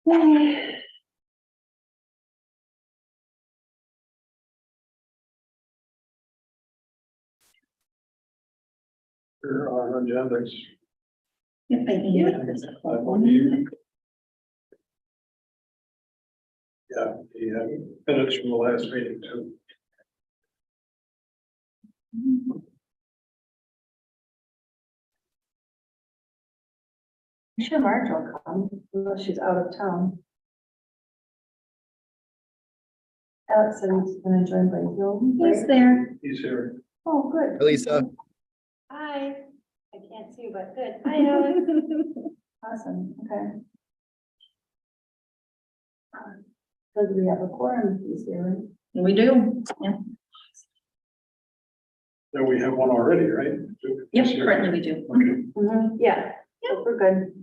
There are agendas. If I can get this. I believe. Yeah, the minutes from the last meeting too. I'm sure Marge will come, unless she's out of town. Alex said he's gonna join by Zoom. He's there. He's here. Oh, good. Hi, Lisa. Hi. I can't see you, but good. Hi, Alex. Awesome, okay. So do we have a quorum this year? We do, yeah. Then we have one already, right? Yep, This year. currently we do. Okay. Yeah, so we're good.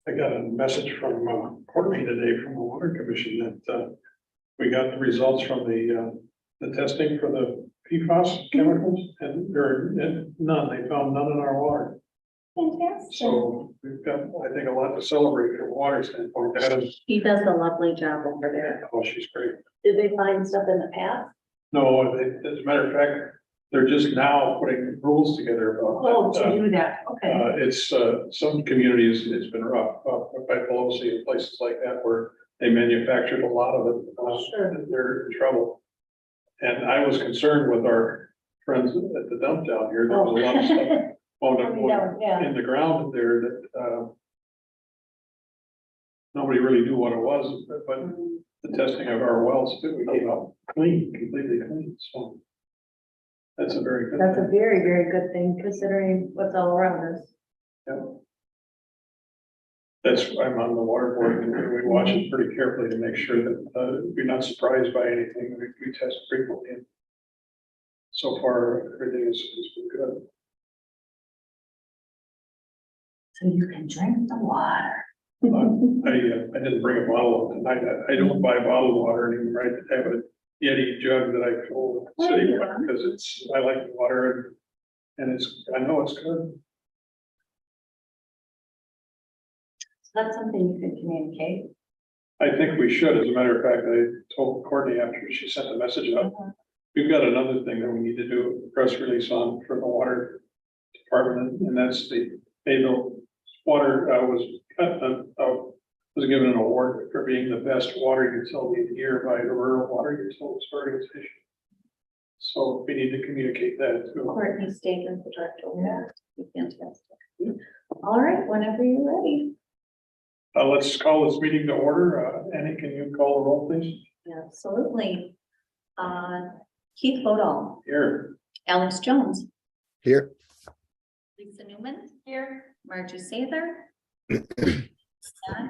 I got a message from Courtney today from the Water Commission that we got the results from the testing for the PFAS chemicals, and none. They found none in our water. Fantastic. So we've got, I think, a lot to celebrate from a water standpoint. That is, He does a lovely job over there. oh, she's great. Did they find stuff in the past? No, as a matter of fact, they're just now putting rules together about. Oh, that. to do that, okay. It's some communities, it's been rough, by Pelosi and places like that where they manufactured a lot of it. Sure. They're in trouble. And I was concerned with our friends at the dump down here. There was a lot of stuff wound up Coming down, yeah. in the ground there that nobody really knew what it was, but the testing of our wells too, we came out clean, completely clean, so. That's a very good That's a thing. very, very good thing considering what's all around us. Yeah. That's, I'm on the water board and we watch it pretty carefully to make sure that we're not surprised by anything. We test frequently. And so far, everything has been good. So you can drink the water. I didn't bring a bottle of tonight. I don't buy bottled water anymore. I have a Yeti jug that I fill with city water because I like the water and I know it's good. So that's something you can communicate. I think we should. As a matter of fact, I told Courtney after she sent the message out, we've got another thing that we need to do a press release on for the water department, and that's the Mayville Water was given an award for being the best water utility of the year by the Rural Water Utilities Organization. So we need to communicate that too. Courtney stayed as the director. Yeah. Fantastic. All right, whenever you're ready. Let's call this meeting to order. Annie, can you call the roll, please? Absolutely. Keith Bodall, Here. Alex Jones, Here. Lisa Newman here, Margie Sather.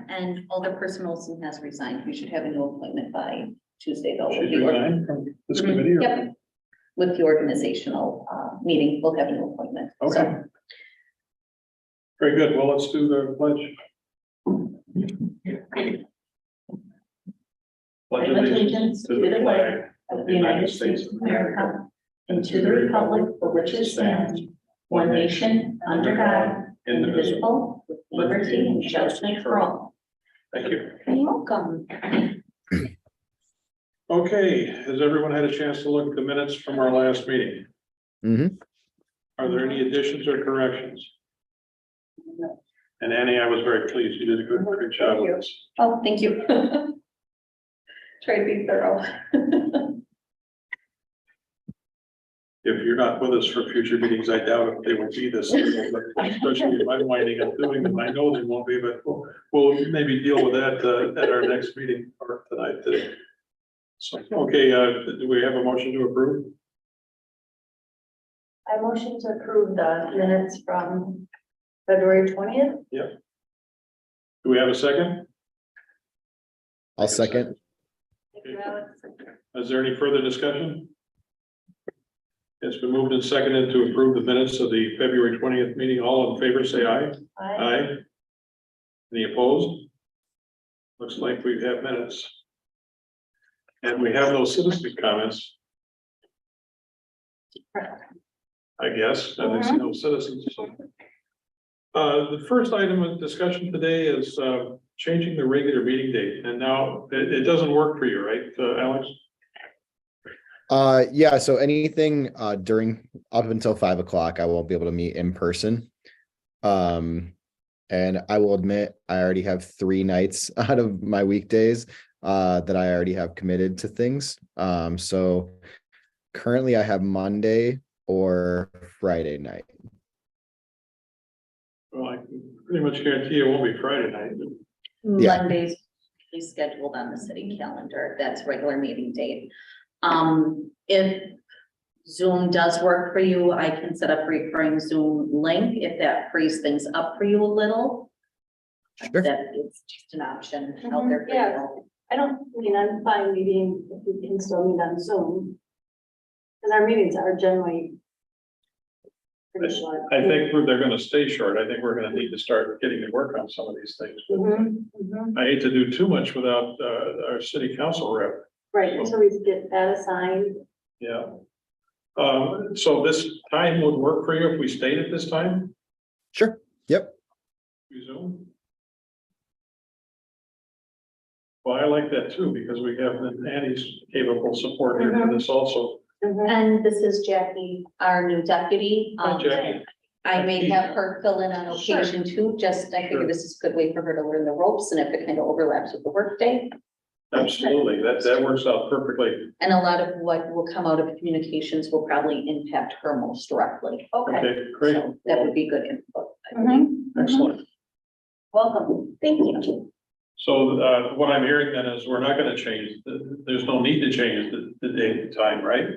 And Alderperson Olson has resigned. We should have a new appointment by Tuesday though. She's resigned from this committee? or- Yep. With the organizational meeting, we'll have a new appointment. Okay. So, Very good. Well, let's do the pledge. pledge allegiance to the flag of the United States of America and to the republic for which it stands, one nation, under God, indivisible, with liberty and justice for all. Thank you. You're welcome. Okay, has everyone had a chance to look at the minutes from our last meeting? Mhm. Are there any additions or corrections? And Annie, I was very pleased. You did a good job with this. Oh, thank you. Try to be thorough. If you're not with us for future meetings, I doubt if they will be this, especially if I'm winding up doing them. I know they won't be, but we'll maybe deal with that at our next meeting or tonight. So, okay, do we have a motion to approve? I motion to approve the minutes from February 20th. Do we have a second? I'll second. Thank you, Alex. Is there any further discussion? It's been moved and seconded to approve the minutes of the February 20th meeting. All in favor, say aye. Aye. Any opposed? Looks like we have minutes. And we have no citizen comments. I guess, and there's no citizens. The first item of discussion today is changing the regular meeting date, and now it doesn't work for you, right, Alex? Yeah, so anything during up until 5 o'clock, I won't be able to meet in person. And I will admit I already have 3 nights out of my weekdays that I already have committed to things. So currently I have Monday or Friday night. Well, I can pretty much guarantee it won't be Friday night. Yeah. Mondays is scheduled on the city calendar. That's regular meeting date. If Zoom does work for you, I can set up a recurring Zoom link if that frees things up for you a little. Sure. That is just an option out there. For Yeah. you. I'm fine meeting if we can still meet on Zoom. Because our meetings are generally pretty short. I think they're gonna stay short. I think we're gonna need to start getting to work on some of these things. I hate to do too much without our city council rep. Right, until we get that assigned. Yeah. So this time would work for you if we stayed at this time? Sure. Yep. Zoom? Well, I like that too, because we have Annie's capable support here for this also. And this is Jackie, our new deputy. Hi, Jackie. I may have her fill in on occasion too, just I figure this is a good way for her to learn the ropes and if it kind of overlaps with the workday. Absolutely, that works out perfectly. And a lot of what will come out of communications will probably impact her most directly. Okay, great. So that would be good input. I believe. Excellent. Welcome. Thank you. So what I'm hearing then is we're not gonna change, there's no need to change the date and time, right?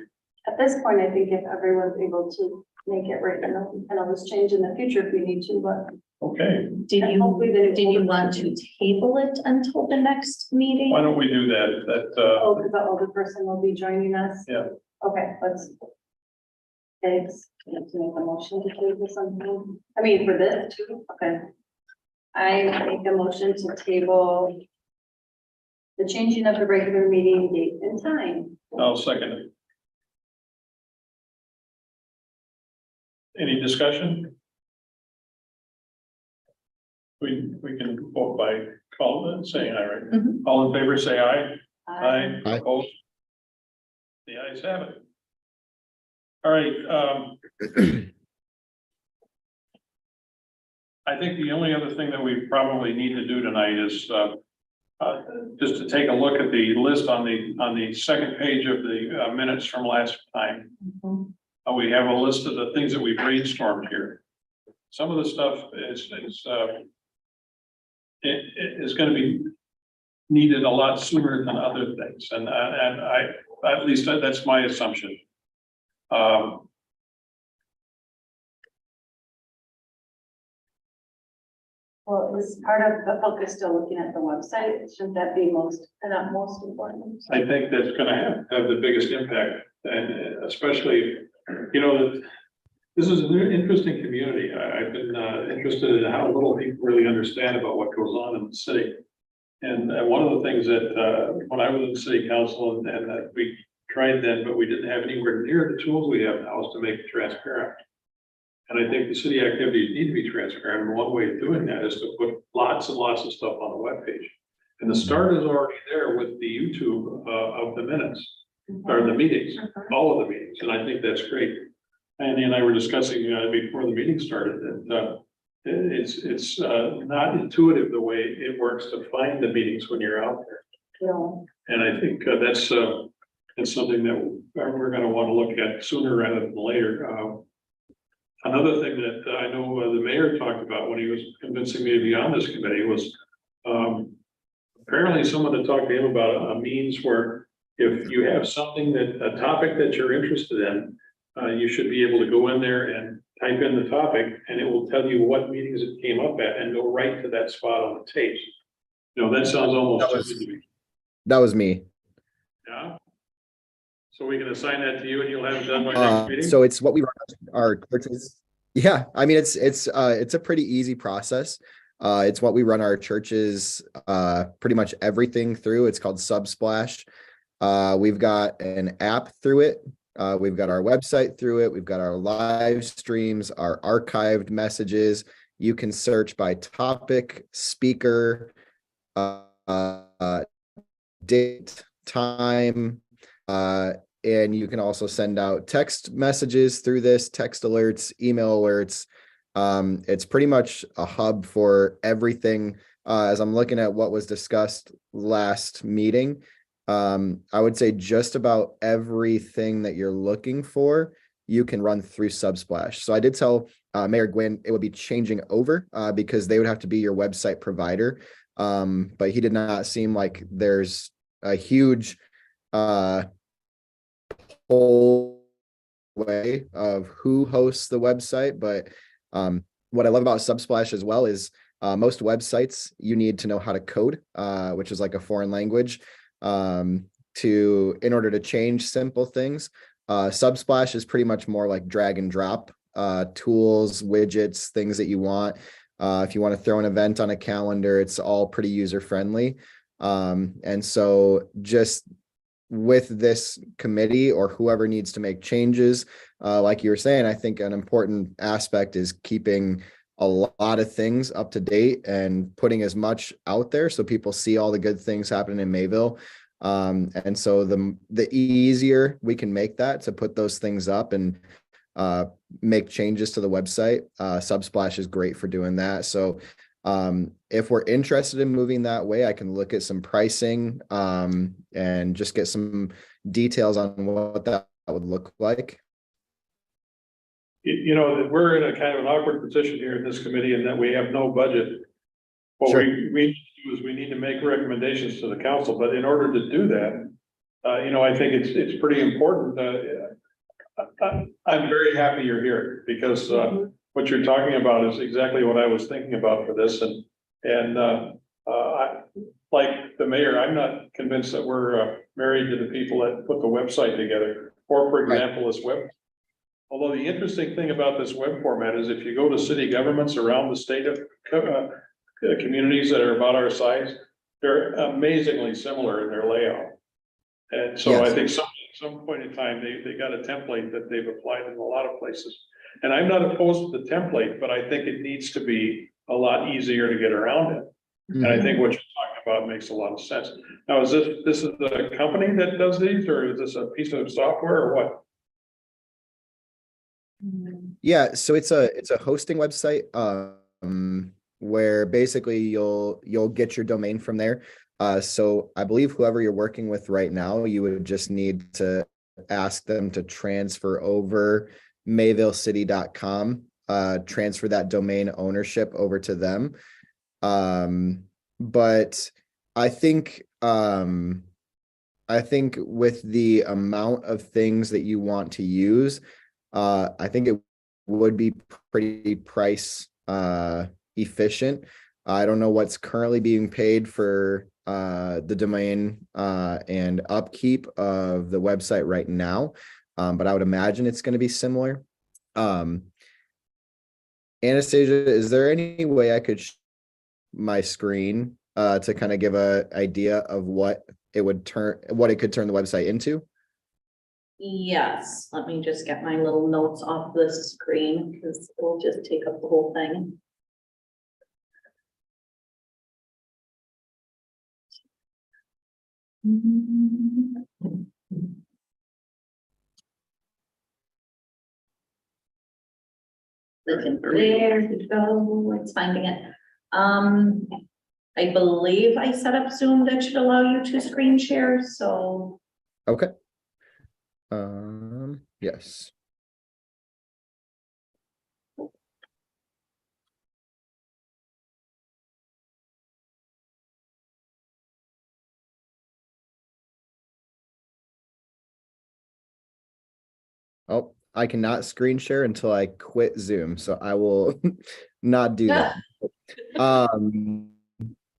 At this point, I think if everyone's able to make it right, and I'll just change in the future if we need to, but. Okay, Did And hopefully they- did you want to table it until the next meeting? why don't we do that? Oh, because the older person will be joining us? Yeah. Okay, let's. Thanks, you have to make a motion to table something, I mean, for this too, okay. I make a motion to table the changing of the regular meeting date and time. I'll second it. Any discussion? We can vote by saying aye, right? Mhm. All in favor, say aye. Aye. Aye. Opposed? The ayes have it. All right, I think the only other thing that we probably need to do tonight is just to take a look at the list on the second page of the minutes from last time. Mhm. We have a list of the things that we brainstormed here. Some of the stuff is going to be needed a lot sooner than other things, and I, at least that's my assumption. Well, is part of the focus still looking at the website? Shouldn't that be not most important? I think that's gonna have the biggest impact, and especially, this is an interesting community. I've been interested in how little people really understand about what goes on in the city. And one of the things that, when I was in city council and that we tried then, but we didn't have anywhere near the tools we have now, is to make it transparent. And I think the city activities need to be transparent. And one way of doing that is to put lots and lots of stuff on the webpage. And the start is already there with the YouTube of the minutes, or the meetings, all of the meetings. And I think that's great. Andy and I were discussing before the meeting started that it's not intuitive the way it works to find the meetings when you're out there. Yeah. And I think that's something that we're going to want to look at sooner rather than later. Another thing that I know the mayor talked about when he was convincing me to be on this committee was apparently someone had talked to him about a means where if you have something a topic that you're interested in, you should be able to go in there and type in the topic, and it will tell you what meetings it came up at, and go right to that spot on the tape. That sounds almost That too was- good to me. That was me. Yeah. So we can assign that to you, and you'll have it done by next meeting? So it's what we run our churches. Yeah, I mean, it's a pretty easy process. It's what we run our churches, pretty much everything through. It's called Subsplash. We've got an app through it. We've got our website through it. We've got our live streams, our archived messages. You can search by topic, speaker, date, time, and you can also send out text messages through this, text alerts, email alerts. It's pretty much a hub for everything. As I'm looking at what was discussed last meeting, I would say just about everything that you're looking for, you can run through Subsplash. So I did tell Mayor Gwynn it would be changing over because they would have to be your website provider. But he did not seem like there's a huge whole way of who hosts the website. But what I love about Subsplash as well is most websites you need to know how to code, which is like a foreign language, in order to change simple things. Subsplash is pretty much more like drag and drop tools, widgets, things that you want. If you want to throw an event on a calendar, it's all pretty user friendly. And so just with this committee or whoever needs to make changes, like you were saying, I think an important aspect is keeping a lot of things up to date and putting as much out there so people see all the good things happening in Mayville. And so the easier we can make that to put those things up and make changes to the website, Subsplash is great for doing that. So if we're interested in moving that way, I can look at some pricing and just get some details on what that would look like. We're in a kind of an awkward position here in this committee in that we have no budget. What Sure. we need to do is we need to make recommendations to the council, but in order to do that, I think it's pretty important. I'm very happy you're here because what you're talking about is exactly what I was thinking about for this. And like the mayor, I'm not convinced that we're married to the people that put the website together, or for example, this web. Although the interesting thing about this web format is if you go to city governments around the state of communities that are about our size, they're amazingly similar in their layout. And so Yes. I think some point in time, they got a template that they've applied in a lot of places. And I'm not opposed to the template, but I think it needs to be a lot easier to get around it. And I think what you're talking about makes a lot of sense. Now, is this is the company that does these, or is this a piece of software or what? Yeah, so it's a hosting website where basically you'll get your domain from there. So I believe whoever you're working with right now, you would just need to ask them to transfer over mayvillecity.com, transfer that domain ownership over to them. But I think with the amount of things that you want to use, I think it would be pretty price efficient. I don't know what's currently being paid for the domain and upkeep of the website right now, but I would imagine it's going to be similar. Anastasia, is there any way I could my screen to kind of give a idea of what it could turn the website into? Yes, let me just get my little notes off the screen because it'll just take up the whole thing. There we go, it's finding it. I believe I set up Zoom that should allow you to screen share, so. Okay. Yes. Oh, I cannot screen share until I quit Zoom, so I will not do that.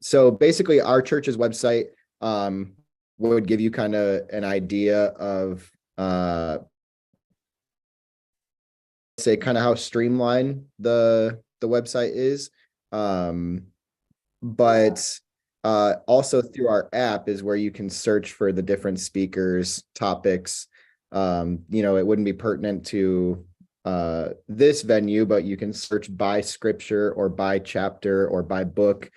So basically our church's website would give you kind of an idea of say kind of how streamlined the website is. But also through our app is where you can search for the different speakers, topics. It wouldn't be pertinent to this venue, but you can search by scripture or by chapter or by book.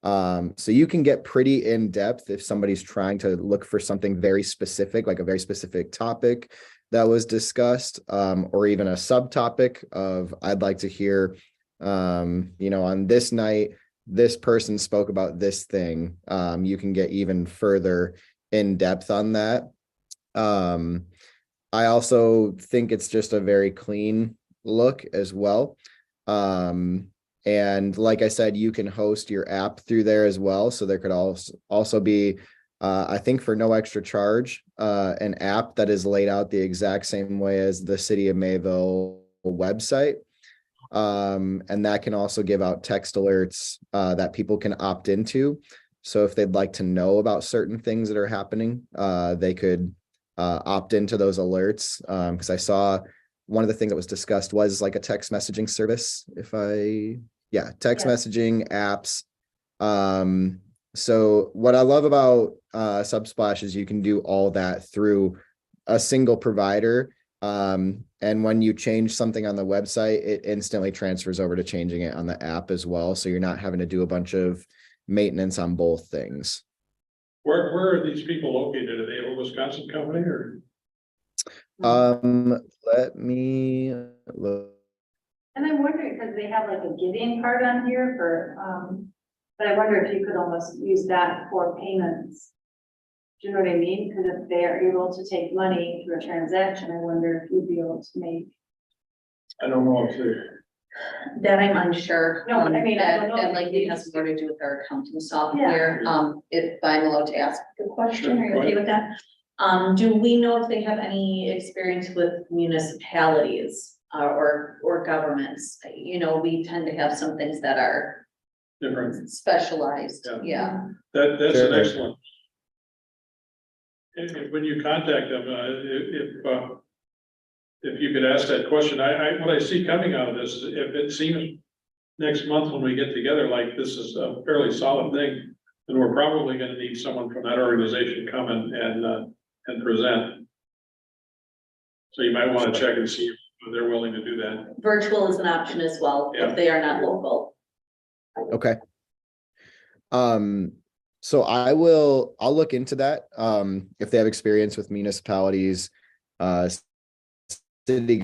So you can get pretty in depth if somebody's trying to look for something very specific, like a very specific topic that was discussed, or even a subtopic of I'd like to hear, on this night, this person spoke about this thing. You can get even further in depth on that. I also think it's just a very clean look as well. And like I said, you can host your app through there as well. So there could also be, I think for no extra charge, an app that is laid out the exact same way as the City of Mayville website. And that can also give out text alerts that people can opt into. So if they'd like to know about certain things that are happening, they could opt into those alerts. Because I saw one of the things that was discussed was like a text messaging service. Text messaging apps. So what I love about Subsplash is you can do all that through a single provider. And when you change something on the website, it instantly transfers over to changing it on the app as well. So you're not having to do a bunch of maintenance on both things. Where are these people located? Are they a Wisconsin company or? Let me look. And I'm wondering, because they have like a giving card on here for, but I wonder if you could almost use that for payments. Do you know what I mean? Because if they're able to take money through a transaction, I wonder if you'd be able to make. I don't know if they're. That I'm unsure. No, I mean, I don't know. That likely has more to do with our accounting software. If I'm allowed to ask the question, are you okay with that? Do we know if they have any experience with municipalities or governments? We tend to have some things that are Different. specialized. Yeah. That's an Sure. excellent. When you contact them, if you could ask that question, what I see coming out of this is if it seems next month when we get together, like this is a fairly solid thing, then we're probably gonna need someone from that organization come and present. So you might want to check and see if they're willing to do that. Virtual is an option as well, Yeah. if they are not local. Okay. So I'll look into that. If they have experience with municipalities, city,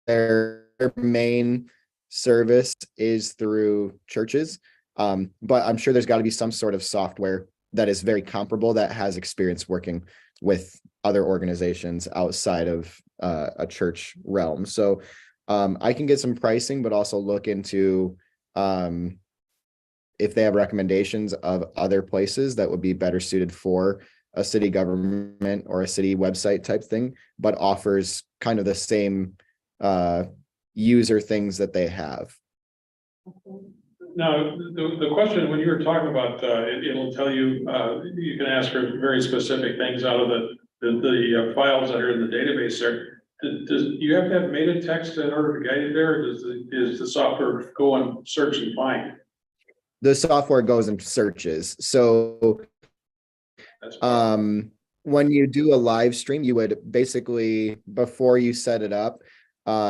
their main service is through churches. But I'm sure there's got to be some sort of software that is very comparable that has experience working with other organizations outside of a church realm. So I can get some pricing, but also look into if they have recommendations of other places that would be better suited for a city government or a city website type thing, but offers kind of the same user things that they have. Now, the question, when you were talking about, it'll tell you, you can ask for very specific things out of the files that are in the database there. Does you have to have meta text in order to guide you there? Or does the software go and search and find? The software goes and searches. So when you do a live stream, you would basically, before you set it up,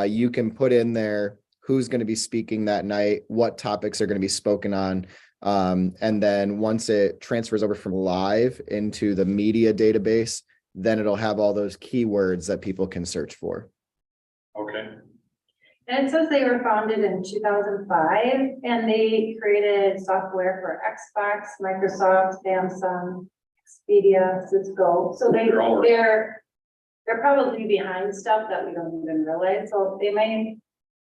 you can put in there who's going to be speaking that night, what topics are going to be spoken on. And then once it transfers over from live into the media database, then it'll have all those keywords that people can search for. Okay. And it says they were founded in 2005 and they created software for Xbox, Microsoft, Samsung, Expedia, Cisco. So they're probably behind stuff that we don't even realize. So they may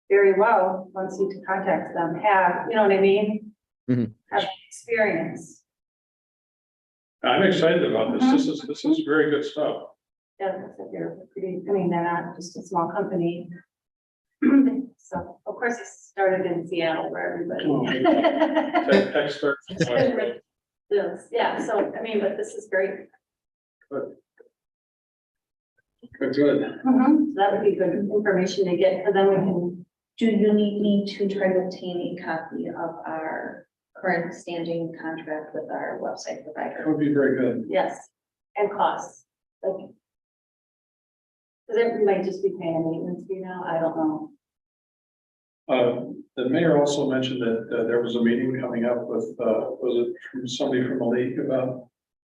very well, once you contact them, have, you know what I mean? Mhm. Have experience. I'm excited about this. This is very good stuff. Yeah, they're pretty, I mean, they're not just a small company. So, of course, it started in Seattle for everybody. Tech starts. Yes, yeah, so, I mean, but this is great. Good. So that would be good information to get, because then we can, Do you need me to try to obtain a copy of our current standing contract with our website That provider? would be very good. yes, and costs, like. Because it might just be paying a maintenance fee now, I don't know. The mayor also mentioned that there was a meeting coming up with, was it from somebody from the league about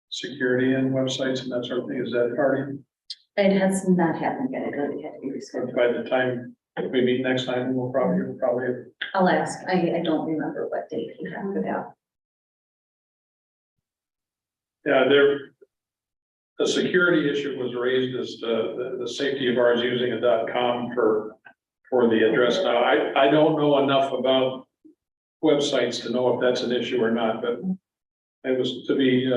security and websites and that sort of thing? Is that already, It has not happened yet. It really had to be rescheduled. by the time we meet next time, we'll probably, I'll ask. I don't remember what date he found it out. yeah, the security issue was raised as the safety of ours using a .com for the address. Now, I don't know enough about websites to know if that's an issue or not, but it was to be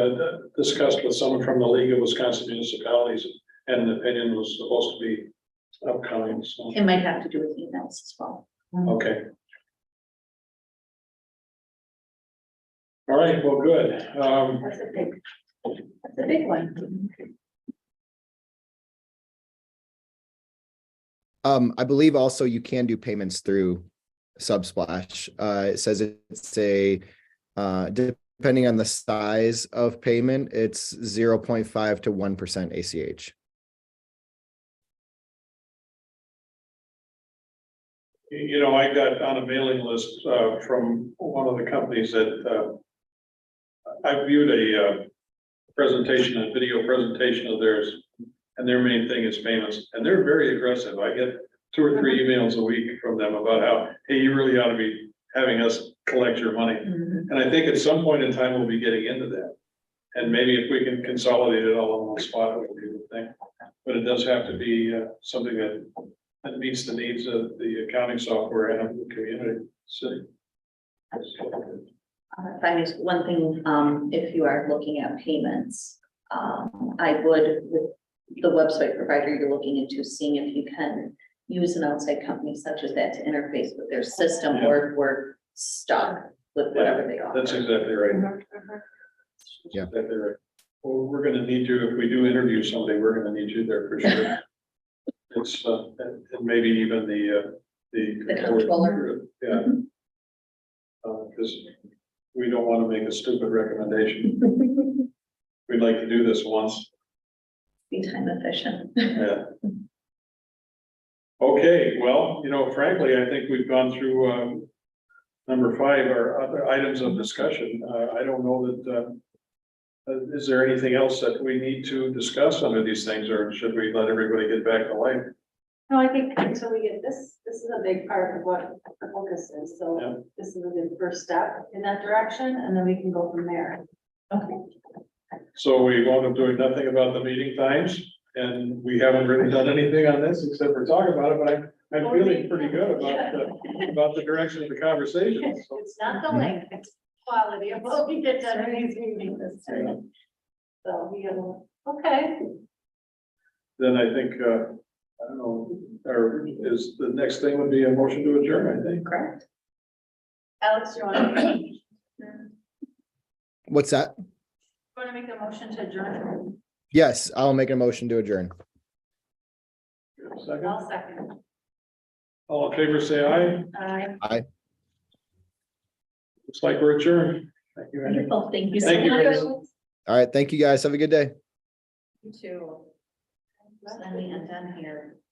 discussed with someone from the League of Wisconsin Municipalities, and the opinion was supposed to be upcoming, so, It might have to do with emails as well. okay. All right, well, good. That's a big one. I believe also you can do payments through Subsplash. It says it's a, depending on the size of payment, it's 0.5 to 1% ACH. You know, I got on a mailing list from one of the companies that I viewed a presentation, a video presentation of theirs, and their main thing is payments, and they're very aggressive. I get 2 or 3 emails a week from them about how, hey, you really ought to be having us collect your money. And I think at some point in time, we'll be getting into that. And maybe if we can consolidate it all in one spot, it would be a good thing. But it does have to be something that meets the needs of the accounting software and of the community. So, Finally, one thing, if you are looking at payments, I would, with the website provider you're looking into, seeing if you can use an outside company such as that to interface with their system, Yeah. or if we're stuck with whatever they offer. that's exactly right. Yeah. Exactly right. Well, we're gonna need you, if we do interview somebody, we're gonna need you there for sure. It's, and maybe even the. The controller. Yeah. Because we don't want to make a stupid recommendation. We'd like to do this once. Be time efficient. Yeah. Okay, well, you know, frankly, I think we've gone through, number 5, our other items of discussion. I don't know that, is there anything else that we need to discuss under these things, or should we let everybody get back to life? No, I think until we get this is a big part of what the focus is, Yeah. so this is a good first step in that direction, and then we can go from there. Okay. So we wound up doing nothing about the meeting times, and we haven't really done anything on this except for talk about it, but I'm feeling pretty good about the direction of the conversation. So, It's not the length, it's quality of what we get done in these meetings this time. So we have, okay, then I think, I don't know, or is the next thing would be a motion to adjourn, I think. Correct. Alex, you want to What's that? make a motion to adjourn? Yes, I'll make a motion to adjourn. Second, I'll second. all in favor, say aye. Looks like we're adjourned. Thank you, Andy. Wonderful. Thank you so Thank you, much. guys. All right, thank you guys. Have a good day. You too. Sending it down here.